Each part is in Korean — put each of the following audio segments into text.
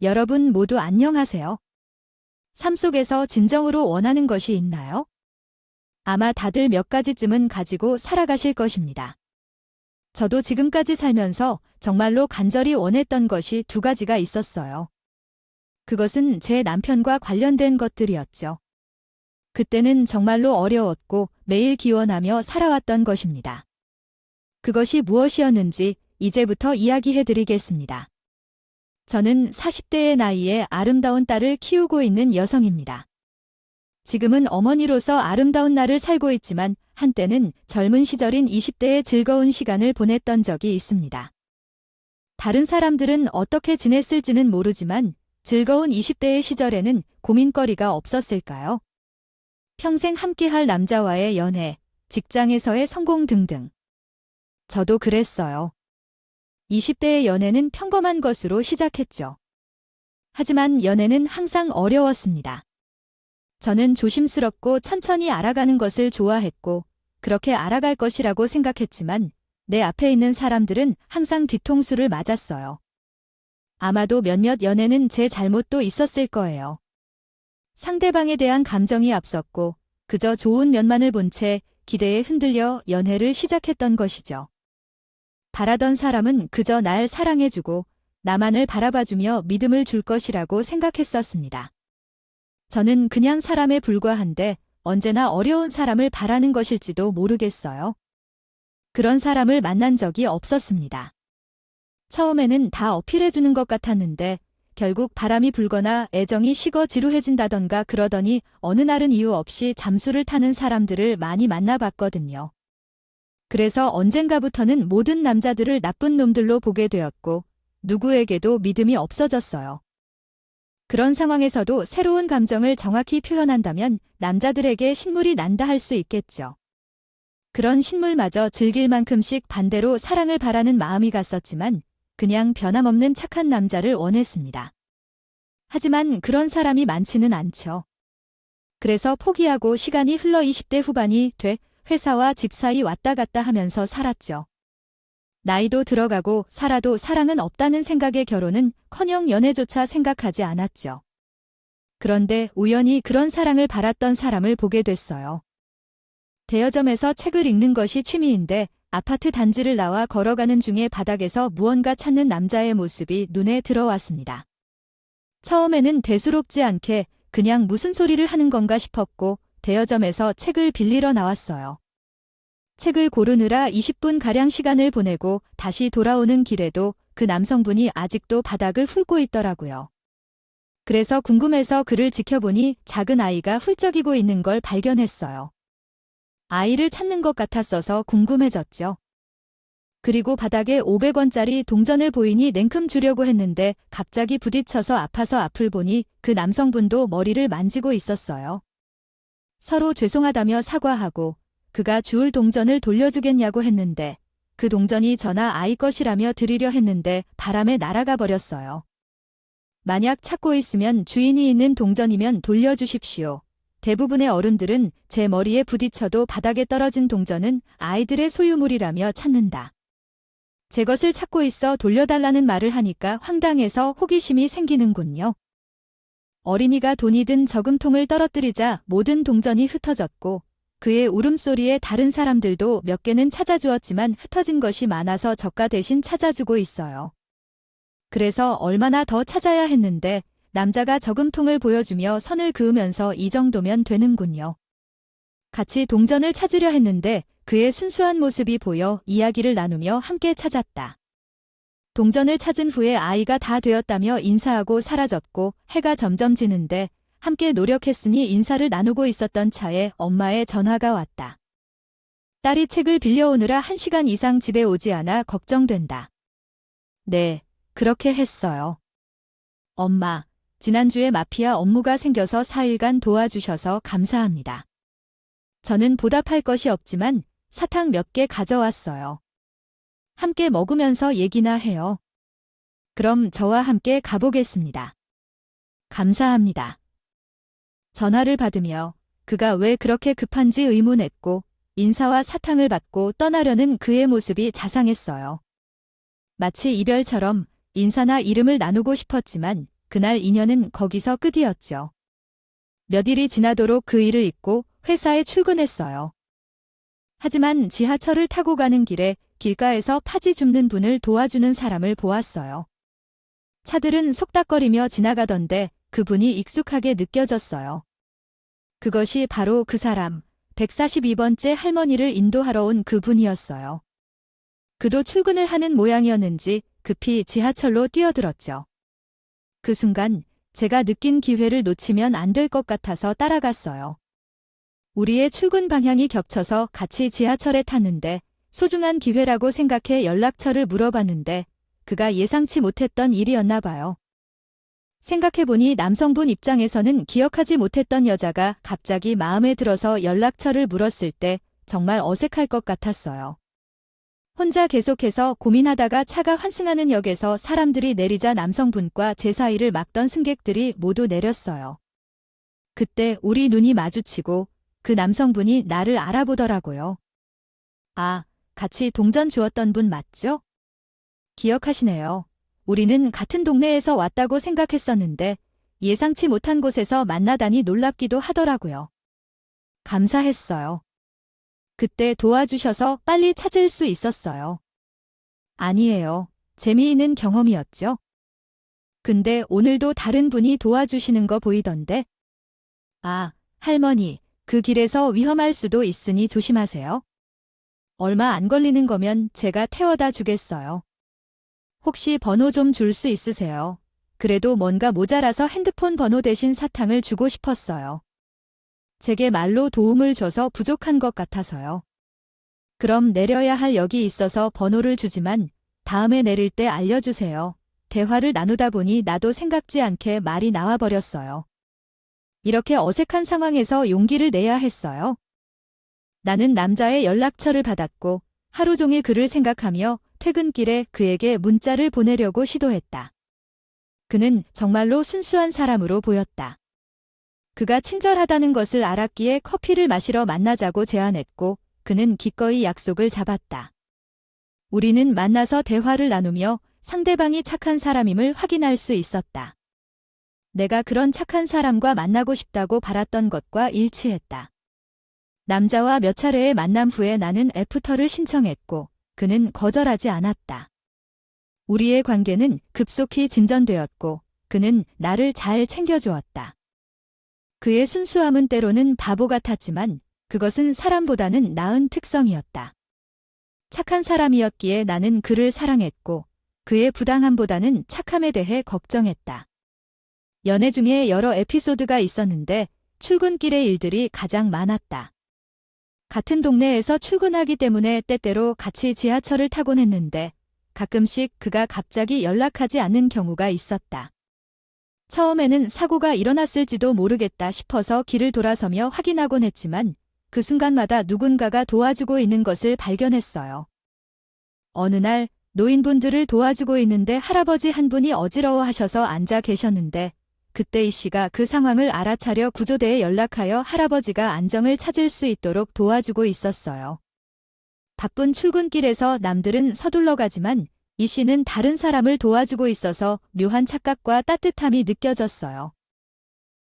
여러분 모두 안녕하세요. 삶 속에서 진정으로 원하는 것이 있나요? 아마 다들 몇 가지쯤은 가지고 살아가실 것입니다. 저도 지금까지 살면서 정말로 간절히 원했던 것이 두 가지가 있었어요. 그것은 제 남편과 관련된 것들이었죠. 그때는 정말로 어려웠고 매일 기원하며 살아왔던 것입니다. 그것이 무엇이었는지 이제부터 이야기해 드리겠습니다. 저는 40대의 나이에 아름다운 딸을 키우고 있는 여성입니다. 지금은 어머니로서 아름다운 날을 살고 있지만 한때는 젊은 시절인 20대의 즐거운 시간을 보냈던 적이 있습니다. 다른 사람들은 어떻게 지냈을지는 모르지만 즐거운 20대의 시절에는 고민거리가 없었을까요? 평생 함께할 남자와의 연애, 직장에서의 성공 등등. 저도 그랬어요. 20대의 연애는 평범한 것으로 시작했죠. 하지만 연애는 항상 어려웠습니다. 저는 조심스럽고 천천히 알아가는 것을 좋아했고 그렇게 알아갈 것이라고 생각했지만 내 앞에 있는 사람들은 항상 뒤통수를 맞았어요. 아마도 몇몇 연애는 제 잘못도 있었을 거예요. 상대방에 대한 감정이 앞섰고 그저 좋은 면만을 본 채 기대에 흔들려 연애를 시작했던 것이죠. 바라던 사람은 그저 날 사랑해주고 나만을 바라봐주며 믿음을 줄 것이라고 생각했었습니다. 저는 그냥 사람에 불과한데 언제나 어려운 사람을 바라는 것일지도 모르겠어요. 그런 사람을 만난 적이 없었습니다. 처음에는 다 어필해주는 것 같았는데 결국 바람이 불거나 애정이 식어 지루해진다던가 그러더니 어느 날은 이유 없이 잠수를 타는 사람들을 많이 만나봤거든요. 그래서 언젠가부터는 모든 남자들을 나쁜 놈들로 보게 되었고 누구에게도 믿음이 없어졌어요. 그런 상황에서도 새로운 감정을 정확히 표현한다면 남자들에게 신물이 난다 할 수 있겠죠. 그런 신물마저 즐길 만큼씩 반대로 사랑을 바라는 마음이 갔었지만 그냥 변함없는 착한 남자를 원했습니다. 하지만 그런 사람이 많지는 않죠. 그래서 포기하고 시간이 흘러 20대 후반이 돼 회사와 집 사이 왔다 갔다 하면서 살았죠. 나이도 들어가고 살아도 사랑은 없다는 생각에 결혼은커녕 연애조차 생각하지 않았죠. 그런데 우연히 그런 사랑을 바랐던 사람을 보게 됐어요. 대여점에서 책을 읽는 것이 취미인데 아파트 단지를 나와 걸어가는 중에 바닥에서 무언가 찾는 남자의 모습이 눈에 들어왔습니다. 처음에는 대수롭지 않게 그냥 무슨 소리를 하는 건가 싶었고 대여점에서 책을 빌리러 나왔어요. 책을 고르느라 20분가량 시간을 보내고 다시 돌아오는 길에도 그 남성분이 아직도 바닥을 훑고 있더라고요. 그래서 궁금해서 그를 지켜보니 작은 아이가 훌쩍이고 있는 걸 발견했어요. 아이를 찾는 것 같았어서 궁금해졌죠. 그리고 바닥에 500원짜리 동전을 보이니 냉큼 주려고 했는데 갑자기 부딪혀서 아파서 앞을 보니 그 남성분도 머리를 만지고 있었어요. 서로 죄송하다며 사과하고 그가 주울 동전을 돌려주겠냐고 했는데 그 동전이 저나 아이 것이라며 드리려 했는데 바람에 날아가 버렸어요. 만약 찾고 있으면 주인이 있는 동전이면 돌려주십시오. 대부분의 어른들은 제 머리에 부딪혀도 바닥에 떨어진 동전은 아이들의 소유물이라며 찾는다. 제 것을 찾고 있어 돌려달라는 말을 하니까 황당해서 호기심이 생기는군요. 어린이가 돈이 든 저금통을 떨어뜨리자 모든 동전이 흩어졌고 그의 울음소리에 다른 사람들도 몇 개는 찾아주었지만 흩어진 것이 많아서 저가 대신 찾아주고 있어요. 그래서 얼마나 더 찾아야 했는데 남자가 저금통을 보여주며 선을 그으면서 이 정도면 되는군요. 같이 동전을 찾으려 했는데 그의 순수한 모습이 보여 이야기를 나누며 함께 찾았다. 동전을 찾은 후에 아이가 다 되었다며 인사하고 사라졌고 해가 점점 지는데 함께 노력했으니 인사를 나누고 있었던 차에 엄마의 전화가 왔다. 딸이 책을 빌려오느라 1시간 이상 집에 오지 않아 걱정된다. 네, 그렇게 했어요. 엄마, 지난주에 마피아 업무가 생겨서 4일간 도와주셔서 감사합니다. 저는 보답할 것이 없지만 사탕 몇 개 가져왔어요. 함께 먹으면서 얘기나 해요. 그럼 저와 함께 가보겠습니다. 감사합니다. 전화를 받으며 그가 왜 그렇게 급한지 의문했고 인사와 사탕을 받고 떠나려는 그의 모습이 자상했어요. 마치 이별처럼 인사나 이름을 나누고 싶었지만 그날 인연은 거기서 끝이었죠. 몇 일이 지나도록 그 일을 잊고 회사에 출근했어요. 하지만 지하철을 타고 가는 길에 길가에서 파지 줍는 분을 도와주는 사람을 보았어요. 차들은 속닥거리며 지나가던데 그분이 익숙하게 느껴졌어요. 그것이 바로 그 사람, 142번째 할머니를 인도하러 온 그분이었어요. 그도 출근을 하는 모양이었는지 급히 지하철로 뛰어들었죠. 그 순간 제가 느낀 기회를 놓치면 안 될 것 같아서 따라갔어요. 우리의 출근 방향이 겹쳐서 같이 지하철에 탔는데 소중한 기회라고 생각해 연락처를 물어봤는데 그가 예상치 못했던 일이었나 봐요. 생각해보니 남성분 입장에서는 기억하지 못했던 여자가 갑자기 마음에 들어서 연락처를 물었을 때 정말 어색할 것 같았어요. 혼자 계속해서 고민하다가 차가 환승하는 역에서 사람들이 내리자 남성분과 제 사이를 막던 승객들이 모두 내렸어요. 그때 우리 눈이 마주치고 그 남성분이 나를 알아보더라고요. 아, 같이 동전 주었던 분 맞죠? 기억하시네요. 우리는 같은 동네에서 왔다고 생각했었는데 예상치 못한 곳에서 만나다니 놀랍기도 하더라고요. 감사했어요. 그때 도와주셔서 빨리 찾을 수 있었어요. 아니에요. 재미있는 경험이었죠. 근데 오늘도 다른 분이 도와주시는 거 보이던데? 아, 할머니, 그 길에서 위험할 수도 있으니 조심하세요. 얼마 안 걸리는 거면 제가 태워다 주겠어요. 혹시 번호 좀 줄 수 있으세요? 그래도 뭔가 모자라서 핸드폰 번호 대신 사탕을 주고 싶었어요. 제게 말로 도움을 줘서 부족한 것 같아서요. 그럼 내려야 할 역이 있어서 번호를 주지만 다음에 내릴 때 알려주세요. 대화를 나누다 보니 나도 생각지 않게 말이 나와버렸어요. 이렇게 어색한 상황에서 용기를 내야 했어요. 나는 남자의 연락처를 받았고 하루 종일 그를 생각하며 퇴근길에 그에게 문자를 보내려고 시도했다. 그는 정말로 순수한 사람으로 보였다. 그가 친절하다는 것을 알았기에 커피를 마시러 만나자고 제안했고 그는 기꺼이 약속을 잡았다. 우리는 만나서 대화를 나누며 상대방이 착한 사람임을 확인할 수 있었다. 내가 그런 착한 사람과 만나고 싶다고 바랐던 것과 일치했다. 남자와 몇 차례의 만남 후에 나는 애프터를 신청했고 그는 거절하지 않았다. 우리의 관계는 급속히 진전되었고 그는 나를 잘 챙겨주었다. 그의 순수함은 때로는 바보 같았지만 그것은 사람보다는 나은 특성이었다. 착한 사람이었기에 나는 그를 사랑했고 그의 부당함보다는 착함에 대해 걱정했다. 연애 중에 여러 에피소드가 있었는데 출근길의 일들이 가장 많았다. 같은 동네에서 출근하기 때문에 때때로 같이 지하철을 타곤 했는데 가끔씩 그가 갑자기 연락하지 않는 경우가 있었다. 처음에는 사고가 일어났을지도 모르겠다 싶어서 길을 돌아서며 확인하곤 했지만 그 순간마다 누군가가 도와주고 있는 것을 발견했어요. 어느 날 노인분들을 도와주고 있는데 할아버지 한 분이 어지러워하셔서 앉아 계셨는데 그때 이 씨가 그 상황을 알아차려 구조대에 연락하여 할아버지가 안정을 찾을 수 있도록 도와주고 있었어요. 바쁜 출근길에서 남들은 서둘러 가지만 이 씨는 다른 사람을 도와주고 있어서 묘한 착각과 따뜻함이 느껴졌어요.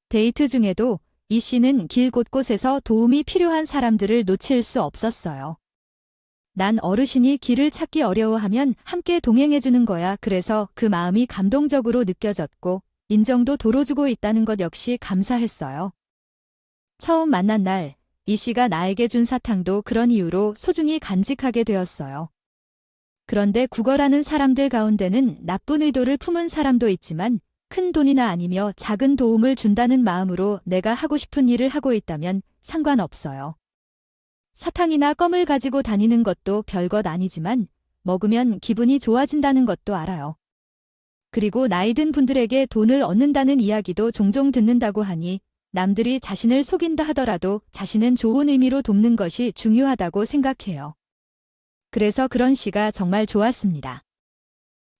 데이트 중에도 이 씨는 길 곳곳에서 도움이 필요한 사람들을 놓칠 수 없었어요. 난 어르신이 길을 찾기 어려워하면 함께 동행해주는 거야. 그래서 그 마음이 감동적으로 느껴졌고 인정도 도로주고 있다는 것 역시 감사했어요. 처음 만난 날, 이 씨가 나에게 준 사탕도 그런 이유로 소중히 간직하게 되었어요. 그런데 구걸하는 사람들 가운데는 나쁜 의도를 품은 사람도 있지만 큰 돈이나 아니며 작은 도움을 준다는 마음으로 내가 하고 싶은 일을 하고 있다면 상관없어요. 사탕이나 껌을 가지고 다니는 것도 별것 아니지만 먹으면 기분이 좋아진다는 것도 알아요. 그리고 나이 든 분들에게 돈을 얻는다는 이야기도 종종 듣는다고 하니 남들이 자신을 속인다 하더라도 자신은 좋은 의미로 돕는 것이 중요하다고 생각해요. 그래서 그런 시가 정말 좋았습니다.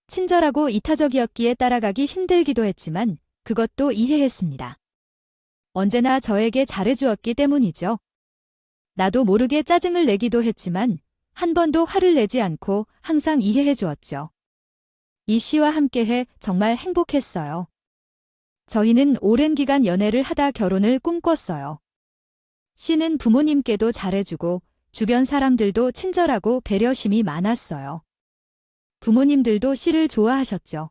친절하고 이타적이었기에 따라가기 힘들기도 했지만 그것도 이해했습니다. 언제나 저에게 잘해주었기 때문이죠. 나도 모르게 짜증을 내기도 했지만 한 번도 화를 내지 않고 항상 이해해 주었죠. 이 씨와 함께해 정말 행복했어요. 저희는 오랜 기간 연애를 하다 결혼을 꿈꿨어요. 씨는 부모님께도 잘해주고 주변 사람들도 친절하고 배려심이 많았어요. 부모님들도 씨를 좋아하셨죠.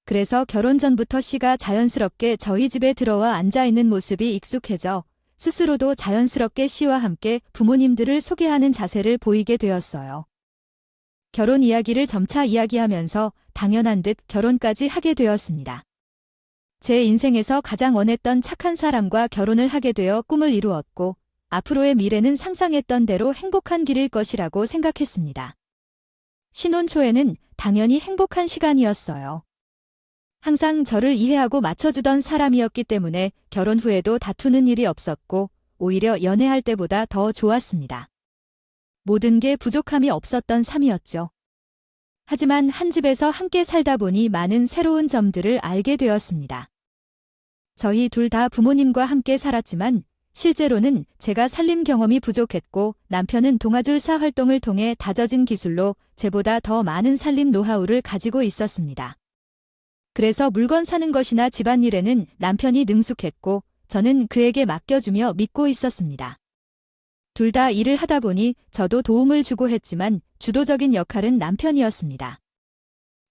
그래서 결혼 전부터 씨가 자연스럽게 저희 집에 들어와 앉아있는 모습이 익숙해져 스스로도 자연스럽게 씨와 함께 부모님들을 소개하는 자세를 보이게 되었어요. 결혼 이야기를 점차 이야기하면서 당연한 듯 결혼까지 하게 되었습니다. 제 인생에서 가장 원했던 착한 사람과 결혼을 하게 되어 꿈을 이루었고 앞으로의 미래는 상상했던 대로 행복한 길일 것이라고 생각했습니다. 신혼 초에는 당연히 행복한 시간이었어요. 항상 저를 이해하고 맞춰주던 사람이었기 때문에 결혼 후에도 다투는 일이 없었고 오히려 연애할 때보다 더 좋았습니다. 모든 게 부족함이 없었던 삶이었죠. 하지만 한 집에서 함께 살다 보니 많은 새로운 점들을 알게 되었습니다. 저희 둘 다 부모님과 함께 살았지만 실제로는 제가 살림 경험이 부족했고 남편은 동아줄사 활동을 통해 다져진 기술로 제보다 더 많은 살림 노하우를 가지고 있었습니다. 그래서 물건 사는 것이나 집안일에는 남편이 능숙했고 저는 그에게 맡겨주며 믿고 있었습니다. 둘 다 일을 하다 보니 저도 도움을 주고 했지만 주도적인 역할은 남편이었습니다.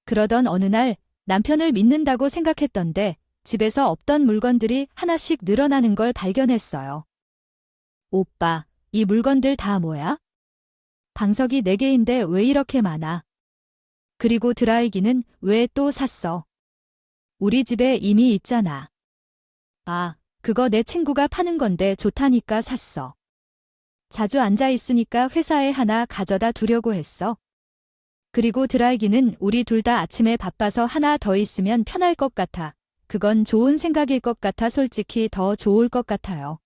그러던 어느 날 남편을 믿는다고 생각했던데 집에서 없던 물건들이 하나씩 늘어나는 걸 발견했어요. 오빠, 이 물건들 다 뭐야? 방석이 4개인데 왜 이렇게 많아? 그리고 드라이기는 왜 또 샀어? 우리 집에 이미 있잖아. 아, 그거 내 친구가 파는 건데 좋다니까 샀어. 자주 앉아 있으니까 회사에 하나 가져다 두려고 했어. 그리고 드라이기는 우리 둘 다 아침에 바빠서 하나 더 있으면 편할 것 같아. 그건 좋은 생각일 것 같아 솔직히 더 좋을 것 같아요.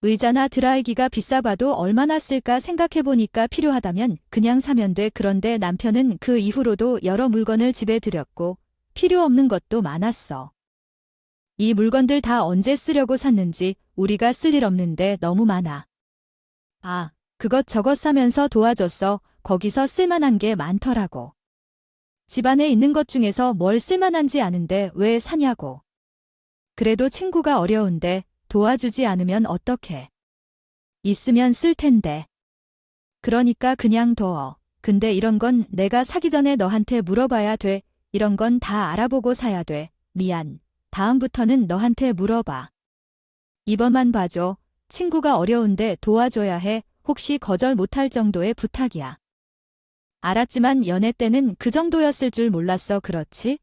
의자나 드라이기가 비싸봐도 얼마나 쓸까 생각해보니까 필요하다면 그냥 사면 돼. 그런데 남편은 그 이후로도 여러 물건을 집에 들였고 필요 없는 것도 많았어. 이 물건들 다 언제 쓰려고 샀는지 우리가 쓸 일 없는데 너무 많아. 아, 그것 저것 사면서 도와줬어. 거기서 쓸만한 게 많더라고. 집안에 있는 것 중에서 뭘 쓸만한지 아는데 왜 사냐고. 그래도 친구가 어려운데 도와주지 않으면 어떡해. 있으면 쓸 텐데. 그러니까 그냥 둬. 근데 이런 건 내가 사기 전에 너한테 물어봐야 돼. 이런 건 다 알아보고 사야 돼. 미안. 다음부터는 너한테 물어봐. 이번만 봐줘. 친구가 어려운데 도와줘야 해. 혹시 거절 못할 정도의 부탁이야. 알았지만 연애 때는 그 정도였을 줄 몰랐어. 그렇지?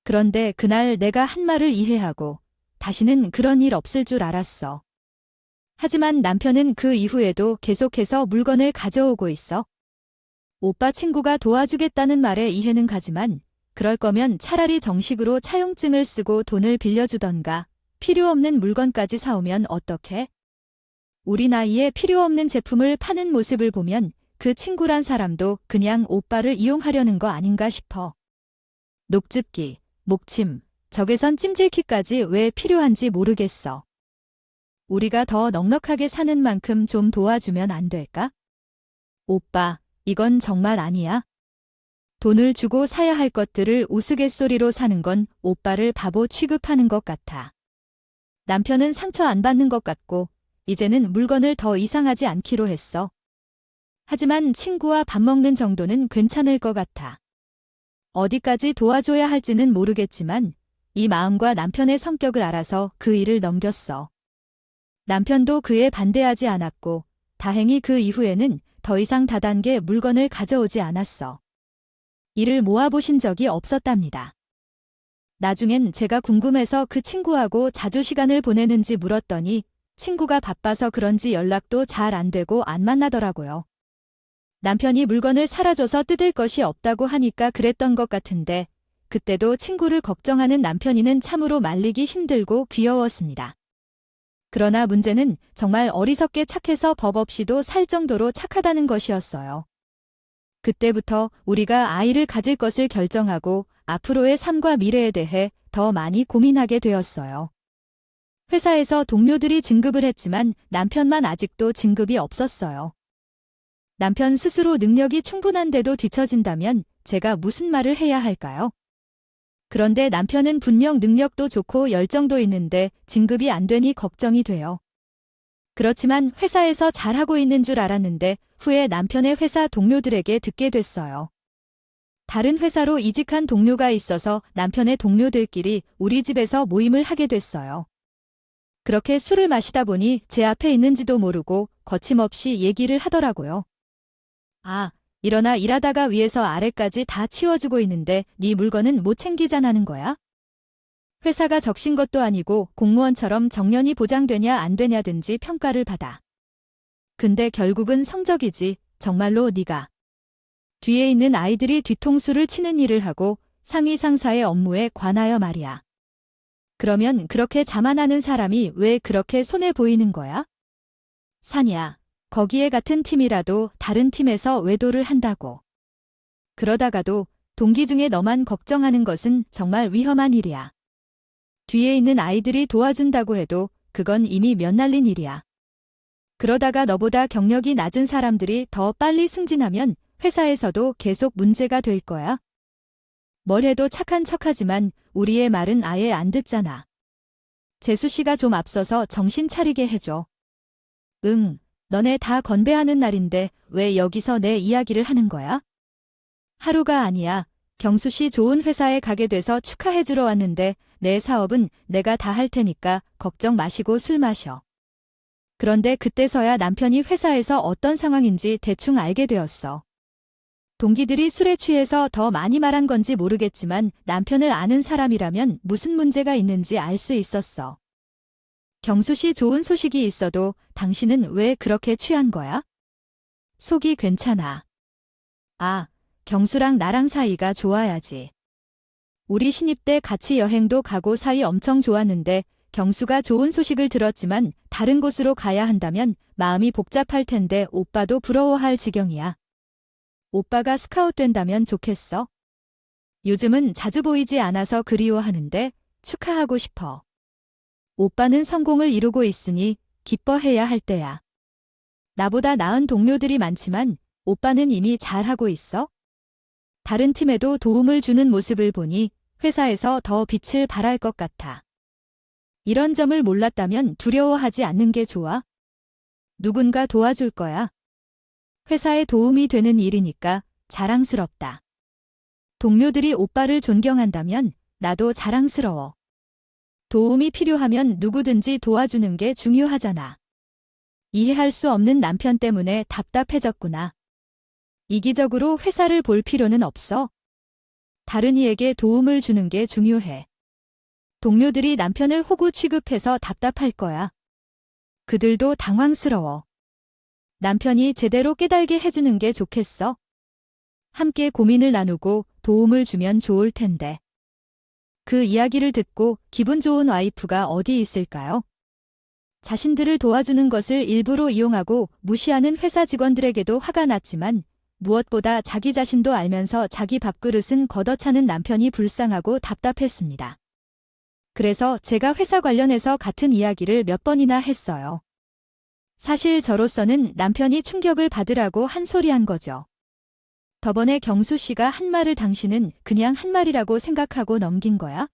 그런데 그날 내가 한 말을 이해하고 다시는 그런 일 없을 줄 알았어. 하지만 남편은 그 이후에도 계속해서 물건을 가져오고 있어. 오빠 친구가 도와주겠다는 말에 이해는 가지만 그럴 거면 차라리 정식으로 차용증을 쓰고 돈을 빌려주던가 필요 없는 물건까지 사오면 어떡해? 우리 나이에 필요 없는 제품을 파는 모습을 보면 그 친구란 사람도 그냥 오빠를 이용하려는 거 아닌가 싶어. 녹즙기, 목침, 적외선 찜질기까지 왜 필요한지 모르겠어. 우리가 더 넉넉하게 사는 만큼 좀 도와주면 안 될까? 오빠, 이건 정말 아니야. 돈을 주고 사야 할 것들을 우스갯소리로 사는 건 오빠를 바보 취급하는 것 같아. 남편은 상처 안 받는 것 같고 이제는 물건을 더 이상하지 않기로 했어. 하지만 친구와 밥 먹는 정도는 괜찮을 것 같아. 어디까지 도와줘야 할지는 모르겠지만 이 마음과 남편의 성격을 알아서 그 일을 넘겼어. 남편도 그에 반대하지 않았고 다행히 그 이후에는 더 이상 다단계 물건을 가져오지 않았어. 이를 모아보신 적이 없었답니다. 나중엔 제가 궁금해서 그 친구하고 자주 시간을 보내는지 물었더니 친구가 바빠서 그런지 연락도 잘 안 되고 안 만나더라고요. 남편이 물건을 사라줘서 뜯을 것이 없다고 하니까 그랬던 것 같은데 그때도 친구를 걱정하는 남편이는 참으로 말리기 힘들고 귀여웠습니다. 그러나 문제는 정말 어리석게 착해서 법 없이도 살 정도로 착하다는 것이었어요. 그때부터 우리가 아이를 가질 것을 결정하고 앞으로의 삶과 미래에 대해 더 많이 고민하게 되었어요. 회사에서 동료들이 진급을 했지만 남편만 아직도 진급이 없었어요. 남편 스스로 능력이 충분한데도 뒤처진다면 제가 무슨 말을 해야 할까요? 그런데 남편은 분명 능력도 좋고 열정도 있는데 진급이 안 되니 걱정이 돼요. 그렇지만 회사에서 잘하고 있는 줄 알았는데 후에 남편의 회사 동료들에게 듣게 됐어요. 다른 회사로 이직한 동료가 있어서 남편의 동료들끼리 우리 집에서 모임을 하게 됐어요. 그렇게 술을 마시다 보니 제 앞에 있는지도 모르고 거침없이 얘기를 하더라고요. 아, 일어나 일하다가 위에서 아래까지 다 치워주고 있는데 네 물건은 못 챙기잖아는 거야? 회사가 적신 것도 아니고 공무원처럼 정년이 보장되냐 안 되냐든지 평가를 받아. 근데 결국은 성적이지. 정말로 네가. 뒤에 있는 아이들이 뒤통수를 치는 일을 하고 상위 상사의 업무에 관하여 말이야. 그러면 그렇게 자만하는 사람이 왜 그렇게 손해 보이는 거야? 사냐. 거기에 같은 팀이라도 다른 팀에서 외도를 한다고. 그러다가도 동기 중에 너만 걱정하는 것은 정말 위험한 일이야. 뒤에 있는 아이들이 도와준다고 해도 그건 이미 몇 날린 일이야. 그러다가 너보다 경력이 낮은 사람들이 더 빨리 승진하면 회사에서도 계속 문제가 될 거야. 뭘 해도 착한 척하지만 우리의 말은 아예 안 듣잖아. 재수 씨가 좀 앞서서 정신 차리게 해줘. 응, 너네 다 건배하는 날인데 왜 여기서 내 이야기를 하는 거야? 하루가 아니야. 경수 씨 좋은 회사에 가게 돼서 축하해주러 왔는데 내 사업은 내가 다 할 테니까 걱정 마시고 술 마셔. 그런데 그때서야 남편이 회사에서 어떤 상황인지 대충 알게 되었어. 동기들이 술에 취해서 더 많이 말한 건지 모르겠지만 남편을 아는 사람이라면 무슨 문제가 있는지 알 수 있었어. 경수 씨 좋은 소식이 있어도 당신은 왜 그렇게 취한 거야? 속이 괜찮아. 아, 경수랑 나랑 사이가 좋아야지. 우리 신입 때 같이 여행도 가고 사이 엄청 좋았는데 경수가 좋은 소식을 들었지만 다른 곳으로 가야 한다면 마음이 복잡할 텐데 오빠도 부러워할 지경이야. 오빠가 스카웃 된다면 좋겠어? 요즘은 자주 보이지 않아서 그리워하는데 축하하고 싶어. 오빠는 성공을 이루고 있으니 기뻐해야 할 때야. 나보다 나은 동료들이 많지만 오빠는 이미 잘하고 있어? 다른 팀에도 도움을 주는 모습을 보니 회사에서 더 빛을 발할 것 같아. 이런 점을 몰랐다면 두려워하지 않는 게 좋아. 누군가 도와줄 거야. 회사에 도움이 되는 일이니까 자랑스럽다. 동료들이 오빠를 존경한다면 나도 자랑스러워. 도움이 필요하면 누구든지 도와주는 게 중요하잖아. 이해할 수 없는 남편 때문에 답답해졌구나. 이기적으로 회사를 볼 필요는 없어. 다른 이에게 도움을 주는 게 중요해. 동료들이 남편을 호구 취급해서 답답할 거야. 그들도 당황스러워. 남편이 제대로 깨달게 해주는 게 좋겠어. 함께 고민을 나누고 도움을 주면 좋을 텐데. 그 이야기를 듣고 기분 좋은 와이프가 어디 있을까요? 자신들을 도와주는 것을 일부러 이용하고 무시하는 회사 직원들에게도 화가 났지만 무엇보다 자기 자신도 알면서 자기 밥그릇은 걷어차는 남편이 불쌍하고 답답했습니다. 그래서 제가 회사 관련해서 같은 이야기를 몇 번이나 했어요. 사실 저로서는 남편이 충격을 받으라고 한 소리 한 거죠. 저번에 경수 씨가 한 말을 당신은 그냥 한 말이라고 생각하고 넘긴 거야?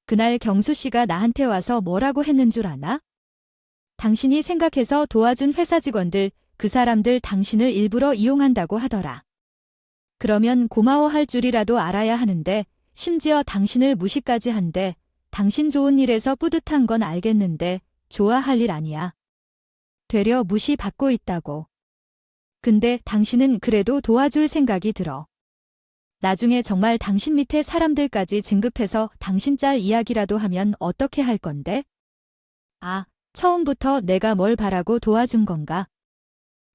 그날 경수 씨가 나한테 와서 뭐라고 했는 줄 아나? 당신이 생각해서 도와준 회사 직원들, 그 사람들 당신을 일부러 이용한다고 하더라. 그러면 고마워할 줄이라도 알아야 하는데 심지어 당신을 무시까지 한데 당신 좋은 일에서 뿌듯한 건 알겠는데 좋아할 일 아니야. 되려 무시받고 있다고. 근데 당신은 그래도 도와줄 생각이 들어. 나중에 정말 당신 밑에 사람들까지 진급해서 당신 짤 이야기라도 하면 어떻게 할 건데? 아, 처음부터 내가 뭘 바라고 도와준 건가?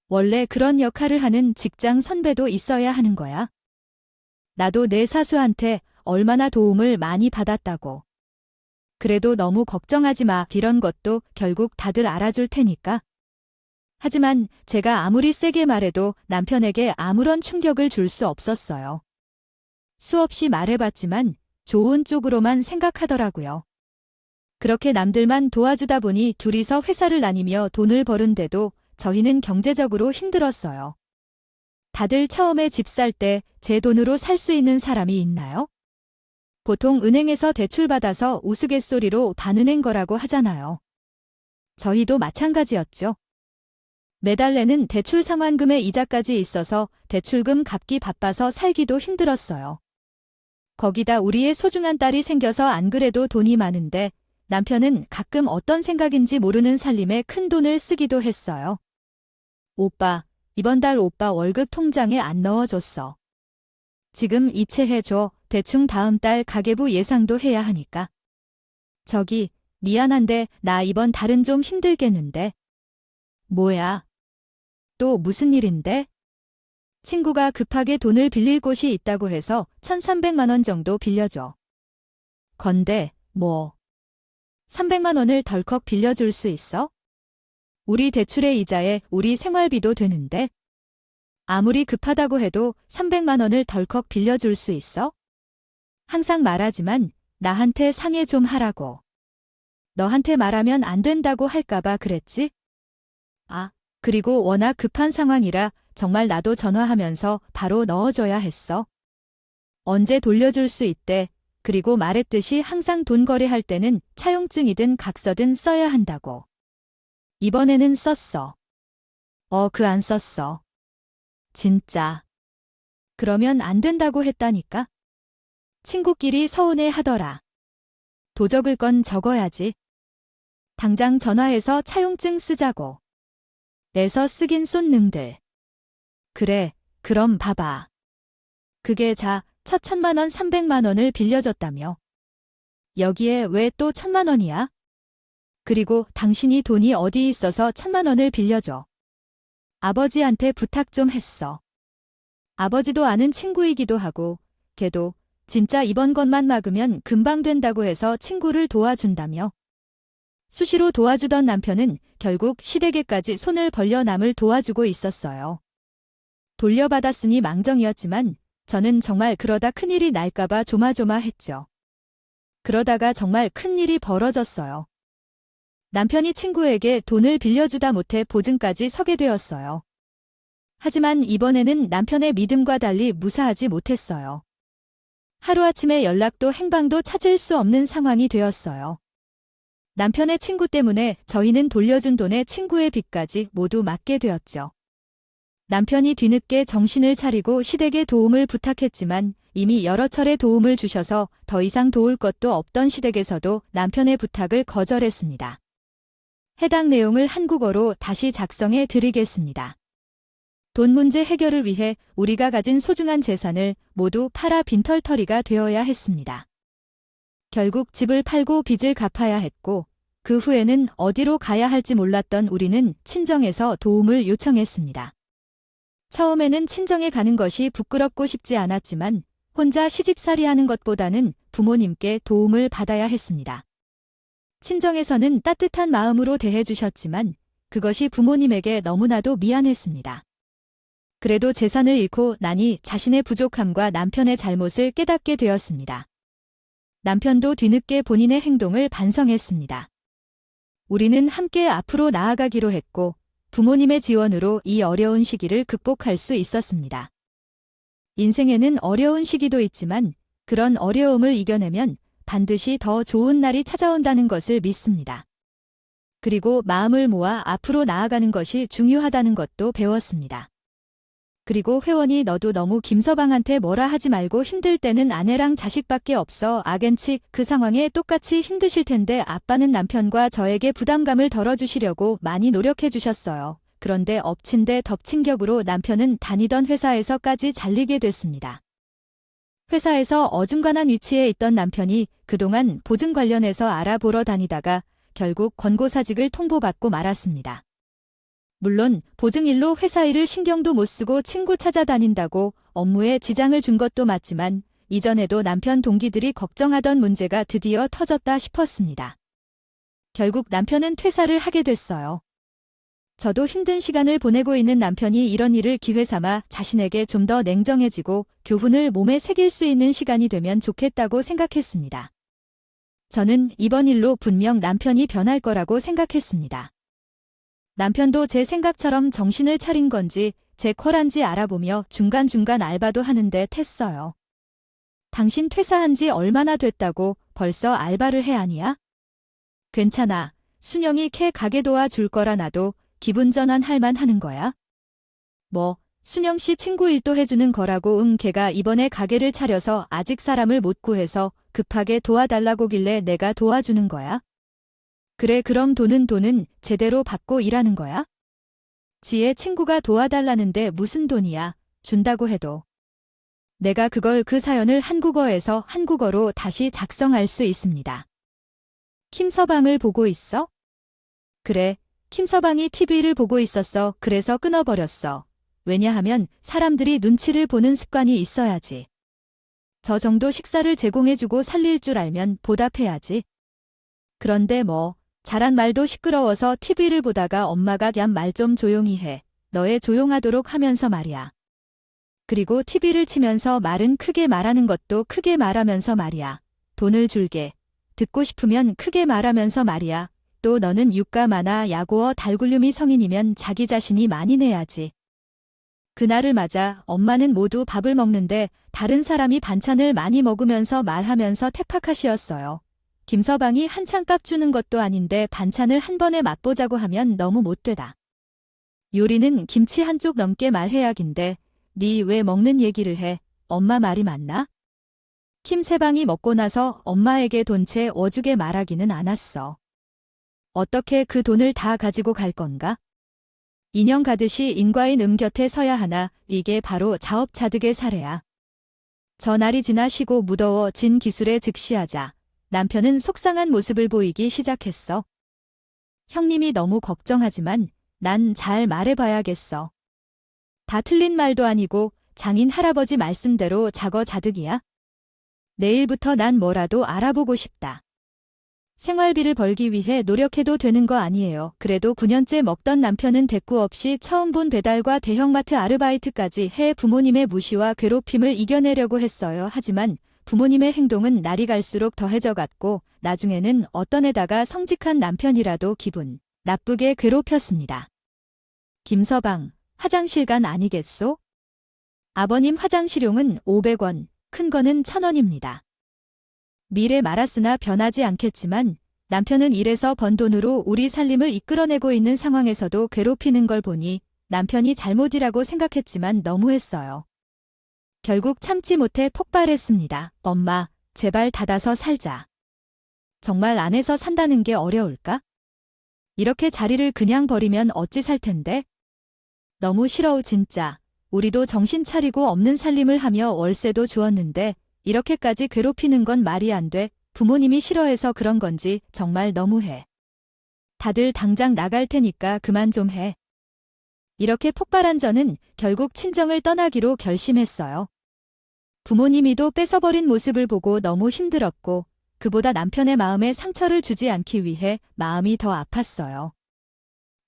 원래 그런 역할을 하는 직장 선배도 있어야 하는 거야. 나도 내 사수한테 얼마나 도움을 많이 받았다고. 그래도 너무 걱정하지 마. 이런 것도 결국 다들 알아줄 테니까. 하지만 제가 아무리 세게 말해도 남편에게 아무런 충격을 줄 수 없었어요. 수없이 말해봤지만 좋은 쪽으로만 생각하더라고요. 그렇게 남들만 도와주다 보니 둘이서 회사를 다니며 돈을 버는데도 저희는 경제적으로 힘들었어요. 다들 처음에 집 살 때 제 돈으로 살 수 있는 사람이 있나요? 보통 은행에서 대출받아서 우스갯소리로 반은행 거라고 하잖아요. 저희도 마찬가지였죠. 매달 내는 대출 상환금의 이자까지 있어서 대출금 갚기 바빠서 살기도 힘들었어요. 거기다 우리의 소중한 딸이 생겨서 안 그래도 돈이 많은데 남편은 가끔 어떤 생각인지 모르는 살림에 큰 돈을 쓰기도 했어요. 오빠, 이번 달 오빠 월급 통장에 안 넣어줬어. 지금 이체해줘. 대충 다음 달 가계부 예상도 해야 하니까. 저기, 미안한데 나 이번 달은 좀 힘들겠는데. 뭐야? 또 무슨 일인데? 친구가 급하게 돈을 빌릴 곳이 있다고 해서 1,300만 원 정도 빌려줘. 건데, 뭐. 300만 원을 덜컥 빌려줄 수 있어? 우리 대출의 이자에 우리 생활비도 되는데. 아무리 급하다고 해도 300만 원을 덜컥 빌려줄 수 있어? 항상 말하지만 나한테 상해 좀 하라고. 너한테 말하면 안 된다고 할까봐 그랬지? 아, 그리고 워낙 급한 상황이라 정말 나도 전화하면서 바로 넣어줘야 했어. 언제 돌려줄 수 있대. 그리고 말했듯이 항상 돈 거래할 때는 차용증이든 각서든 써야 한다고. 이번에는 썼어. 그 안 썼어. 진짜. 그러면 안 된다고 했다니까? 친구끼리 서운해 하더라. 도 적을 건 적어야지. 당장 전화해서 차용증 쓰자고. 내서 쓰긴 쏜능들. 그래, 그럼 봐봐. 그게 첫 1,000만 원 300만 원을 빌려줬다며. 여기에 왜 또 1,000만 원이야? 그리고 당신이 돈이 어디 있어서 1,000만 원을 빌려줘. 아버지한테 부탁 좀 했어. 아버지도 아는 친구이기도 하고, 걔도 진짜 이번 것만 막으면 금방 된다고 해서 친구를 도와준다며. 수시로 도와주던 남편은 결국 시댁에까지 손을 벌려 남을 도와주고 있었어요. 돌려받았으니 망정이었지만 저는 정말 그러다 큰일이 날까봐 조마조마했죠. 그러다가 정말 큰일이 벌어졌어요. 남편이 친구에게 돈을 빌려주다 못해 보증까지 서게 되었어요. 하지만 이번에는 남편의 믿음과 달리 무사하지 못했어요. 하루아침에 연락도 행방도 찾을 수 없는 상황이 되었어요. 남편의 친구 때문에 저희는 돌려준 돈에 친구의 빚까지 모두 맞게 되었죠. 남편이 뒤늦게 정신을 차리고 시댁에 도움을 부탁했지만 이미 여러 차례 도움을 주셔서 더 이상 도울 것도 없던 시댁에서도 남편의 부탁을 거절했습니다. 해당 내용을 한국어로 다시 작성해 드리겠습니다. 돈 문제 해결을 위해 우리가 가진 소중한 재산을 모두 팔아 빈털터리가 되어야 했습니다. 결국 집을 팔고 빚을 갚아야 했고 그 후에는 어디로 가야 할지 몰랐던 우리는 친정에서 도움을 요청했습니다. 처음에는 친정에 가는 것이 부끄럽고 쉽지 않았지만 혼자 시집살이하는 것보다는 부모님께 도움을 받아야 했습니다. 친정에서는 따뜻한 마음으로 대해주셨지만 그것이 부모님에게 너무나도 미안했습니다. 그래도 재산을 잃고 나니 자신의 부족함과 남편의 잘못을 깨닫게 되었습니다. 남편도 뒤늦게 본인의 행동을 반성했습니다. 우리는 함께 앞으로 나아가기로 했고 부모님의 지원으로 이 어려운 시기를 극복할 수 있었습니다. 인생에는 어려운 시기도 있지만 그런 어려움을 이겨내면 반드시 더 좋은 날이 찾아온다는 것을 믿습니다. 그리고 마음을 모아 앞으로 나아가는 것이 중요하다는 것도 배웠습니다. 그리고 회원이 너도 너무 김서방한테 뭐라 하지 말고 힘들 때는 아내랑 자식밖에 없어. 아겐치 그 상황에 똑같이 힘드실 텐데 아빠는 남편과 저에게 부담감을 덜어주시려고 많이 노력해 주셨어요. 그런데 엎친 데 덮친 격으로 남편은 다니던 회사에서까지 잘리게 됐습니다. 회사에서 어중간한 위치에 있던 남편이 그동안 보증 관련해서 알아보러 다니다가 결국 권고사직을 통보받고 말았습니다. 물론 보증일로 회사 일을 신경도 못 쓰고 친구 찾아다닌다고 업무에 지장을 준 것도 맞지만 이전에도 남편 동기들이 걱정하던 문제가 드디어 터졌다 싶었습니다. 결국 남편은 퇴사를 하게 됐어요. 저도 힘든 시간을 보내고 있는 남편이 이런 일을 기회 삼아 자신에게 좀 더 냉정해지고 교훈을 몸에 새길 수 있는 시간이 되면 좋겠다고 생각했습니다. 저는 이번 일로 분명 남편이 변할 거라고 생각했습니다. 남편도 제 생각처럼 정신을 차린 건지 제 퀄한지 알아보며 중간중간 알바도 하는데 텄어요. 당신 퇴사한 지 얼마나 됐다고 벌써 알바를 해 아니야? 괜찮아. 순영이 걔 가게 도와줄 거라 나도 기분 전환할 만 하는 거야. 뭐, 순영 씨 친구 일도 해주는 거라고. 걔가 이번에 가게를 차려서 아직 사람을 못 구해서 급하게 도와달라고길래 내가 도와주는 거야. 그래, 그럼 돈은 제대로 받고 일하는 거야? 지혜 친구가 도와달라는데 무슨 돈이야. 준다고 해도. 내가 그걸 그 사연을 한국어에서 한국어로 다시 작성할 수 있습니다. 김서방을 보고 있어? 그래, 김서방이 TV를 보고 있었어. 그래서 끊어버렸어. 왜냐하면 사람들이 눈치를 보는 습관이 있어야지. 저 정도 식사를 제공해주고 살릴 줄 알면 보답해야지. 그런데 뭐, 잘한 말도 시끄러워서 TV를 보다가 엄마가 얌 말 좀 조용히 해. 너의 조용하도록 하면서 말이야. 그리고 TV를 치면서 말은 크게 말하는 것도 크게 말하면서 말이야. 돈을 줄게. 듣고 싶으면 크게 말하면서 말이야. 또 너는 유가 많아. 야구어 달굴륨이 성인이면 자기 자신이 많이 내야지. 그날을 맞아 엄마는 모두 밥을 먹는데 다른 사람이 반찬을 많이 먹으면서 말하면서 태파카시였어요. 김서방이 한창 값 주는 것도 아닌데 반찬을 한 번에 맛보자고 하면 너무 못되다. 요리는 김치 한쪽 넘게 말해야긴데 니 왜 먹는 얘기를 해? 엄마 말이 맞나? 김세방이 먹고 나서 엄마에게 돈 채 어주게 말하기는 않았어. 어떻게 그 돈을 다 가지고 갈 건가? 인형 가듯이 인과인 곁에 서야 하나. 이게 바로 자업자득의 사례야. 전날이 지나 쉬고 무더워진 기술에 즉시하자 남편은 속상한 모습을 보이기 시작했어. 형님이 너무 걱정하지만 난 잘 말해봐야겠어. 다 틀린 말도 아니고 장인 할아버지 말씀대로 자거자득이야. 내일부터 난 뭐라도 알아보고 싶다. 생활비를 벌기 위해 노력해도 되는 거 아니에요. 그래도 9년째 먹던 남편은 대꾸 없이 처음 본 배달과 대형마트 아르바이트까지 해 부모님의 무시와 괴롭힘을 이겨내려고 했어요. 하지만 부모님의 행동은 날이 갈수록 더해져 갔고 나중에는 어떤 애다가 성직한 남편이라도 기분 나쁘게 괴롭혔습니다. 김서방, 화장실 간 아니겠소? 아버님 화장실용은 500원, 큰 거는 1000원입니다. 미래 말았으나 변하지 않겠지만 남편은 일해서 번 돈으로 우리 살림을 이끌어내고 있는 상황에서도 괴롭히는 걸 보니 남편이 잘못이라고 생각했지만 너무했어요. 결국 참지 못해 폭발했습니다. 엄마, 제발 닫아서 살자. 정말 안에서 산다는 게 어려울까? 이렇게 자리를 그냥 버리면 어찌 살 텐데? 너무 싫어 진짜. 우리도 정신 차리고 없는 살림을 하며 월세도 주었는데 이렇게까지 괴롭히는 건 말이 안 돼. 부모님이 싫어해서 그런 건지 정말 너무해. 다들 당장 나갈 테니까 그만 좀 해. 이렇게 폭발한 저는 결국 친정을 떠나기로 결심했어요. 부모님이도 뺏어버린 모습을 보고 너무 힘들었고 그보다 남편의 마음에 상처를 주지 않기 위해 마음이 더 아팠어요.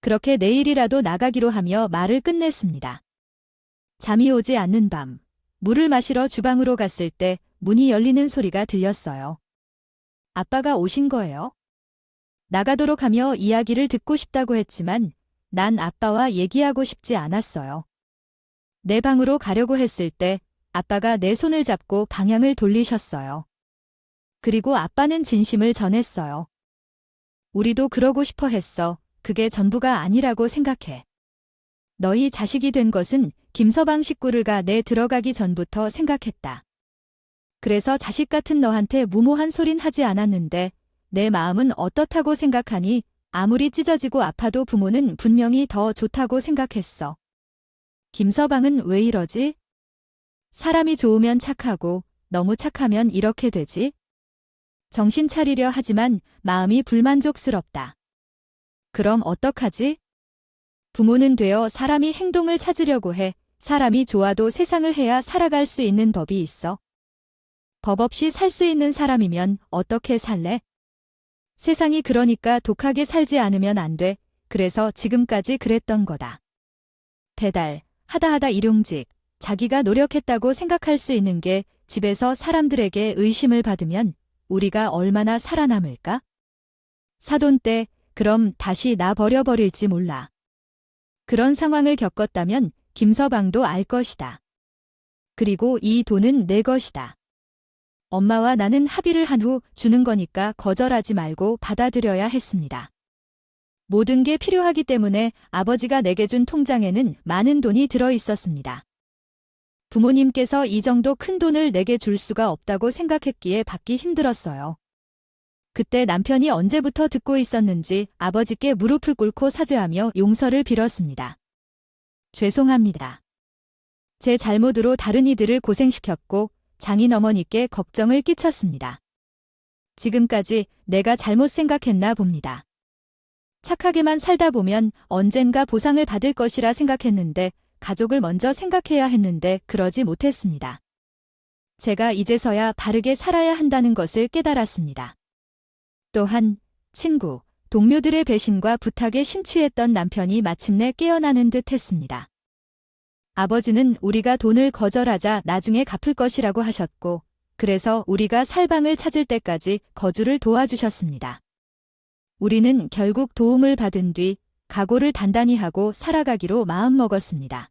그렇게 내일이라도 나가기로 하며 말을 끝냈습니다. 잠이 오지 않는 밤, 물을 마시러 주방으로 갔을 때 문이 열리는 소리가 들렸어요. 아빠가 오신 거예요? 나가도록 하며 이야기를 듣고 싶다고 했지만 난 아빠와 얘기하고 싶지 않았어요. 내 방으로 가려고 했을 때 아빠가 내 손을 잡고 방향을 돌리셨어요. 그리고 아빠는 진심을 전했어요. 우리도 그러고 싶어 했어. 그게 전부가 아니라고 생각해. 너희 자식이 된 것은 김서방 식구를가 내 들어가기 전부터 생각했다. 그래서 자식 같은 너한테 무모한 소린 하지 않았는데 내 마음은 어떻다고 생각하니 아무리 찢어지고 아파도 부모는 분명히 더 좋다고 생각했어. 김서방은 왜 이러지? 사람이 좋으면 착하고 너무 착하면 이렇게 되지? 정신 차리려 하지만 마음이 불만족스럽다. 그럼 어떡하지? 부모는 되어 사람이 행동을 찾으려고 해. 사람이 좋아도 세상을 해야 살아갈 수 있는 법이 있어. 법 없이 살 수 있는 사람이면 어떻게 살래? 세상이 그러니까 독하게 살지 않으면 안 돼. 그래서 지금까지 그랬던 거다. 배달, 하다 일용직, 자기가 노력했다고 생각할 수 있는 게 집에서 사람들에게 의심을 받으면 우리가 얼마나 살아남을까? 사돈 때 그럼 다시 나 버려버릴지 몰라. 그런 상황을 겪었다면 김서방도 알 것이다. 그리고 이 돈은 내 것이다. 엄마와 나는 합의를 한 후 주는 거니까 거절하지 말고 받아들여야 했습니다. 모든 게 필요하기 때문에 아버지가 내게 준 통장에는 많은 돈이 들어 있었습니다. 부모님께서 이 정도 큰 돈을 내게 줄 수가 없다고 생각했기에 받기 힘들었어요. 그때 남편이 언제부터 듣고 있었는지 아버지께 무릎을 꿇고 사죄하며 용서를 빌었습니다. 죄송합니다. 제 잘못으로 다른 이들을 고생시켰고 장인 어머니께 걱정을 끼쳤습니다. 지금까지 내가 잘못 생각했나 봅니다. 착하게만 살다 보면 언젠가 보상을 받을 것이라 생각했는데 가족을 먼저 생각해야 했는데 그러지 못했습니다. 제가 이제서야 바르게 살아야 한다는 것을 깨달았습니다. 또한 친구, 동료들의 배신과 부탁에 심취했던 남편이 마침내 깨어나는 듯 했습니다. 아버지는 우리가 돈을 거절하자 나중에 갚을 것이라고 하셨고, 그래서 우리가 살 방을 찾을 때까지 거주를 도와주셨습니다. 우리는 결국 도움을 받은 뒤 각오를 단단히 하고 살아가기로 마음먹었습니다.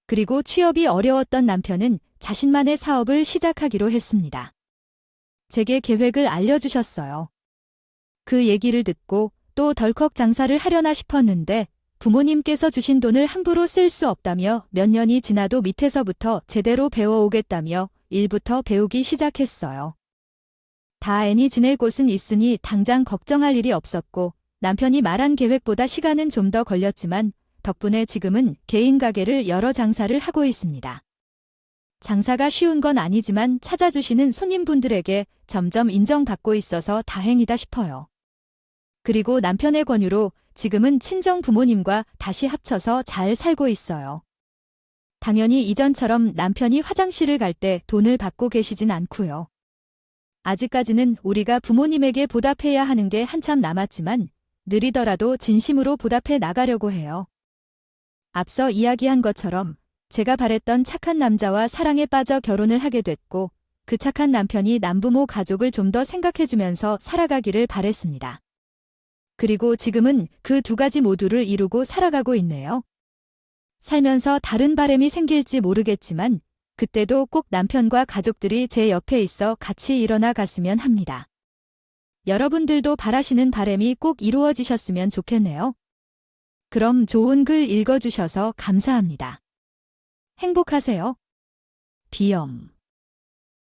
그리고 취업이 어려웠던 남편은 자신만의 사업을 시작하기로 했습니다. 제게 계획을 알려주셨어요. 그 얘기를 듣고 또 덜컥 장사를 하려나 싶었는데 부모님께서 주신 돈을 함부로 쓸 수 없다며 몇 년이 지나도 밑에서부터 제대로 배워오겠다며 일부터 배우기 시작했어요. 다 애니 지낼 곳은 있으니 당장 걱정할 일이 없었고 남편이 말한 계획보다 시간은 좀 더 걸렸지만 덕분에 지금은 개인 가게를 열어 장사를 하고 있습니다. 장사가 쉬운 건 아니지만 찾아주시는 손님분들에게 점점 인정받고 있어서 다행이다 싶어요. 그리고 남편의 권유로 지금은 친정 부모님과 다시 합쳐서 잘 살고 있어요. 당연히 이전처럼 남편이 화장실을 갈 때 돈을 받고 계시진 않고요. 아직까지는 우리가 부모님에게 보답해야 하는 게 한참 남았지만 느리더라도 진심으로 보답해 나가려고 해요. 앞서 이야기한 것처럼 제가 바랬던 착한 남자와 사랑에 빠져 결혼을 하게 됐고 그 착한 남편이 남부모 가족을 좀 더 생각해주면서 살아가기를 바랬습니다. 그리고 지금은 그 두 가지 모두를 이루고 살아가고 있네요. 살면서 다른 바람이 생길지 모르겠지만 그때도 꼭 남편과 가족들이 제 옆에 있어 같이 일어나 갔으면 합니다. 여러분들도 바라시는 바람이 꼭 이루어지셨으면 좋겠네요. 그럼 좋은 글 읽어주셔서 감사합니다. 행복하세요. 비염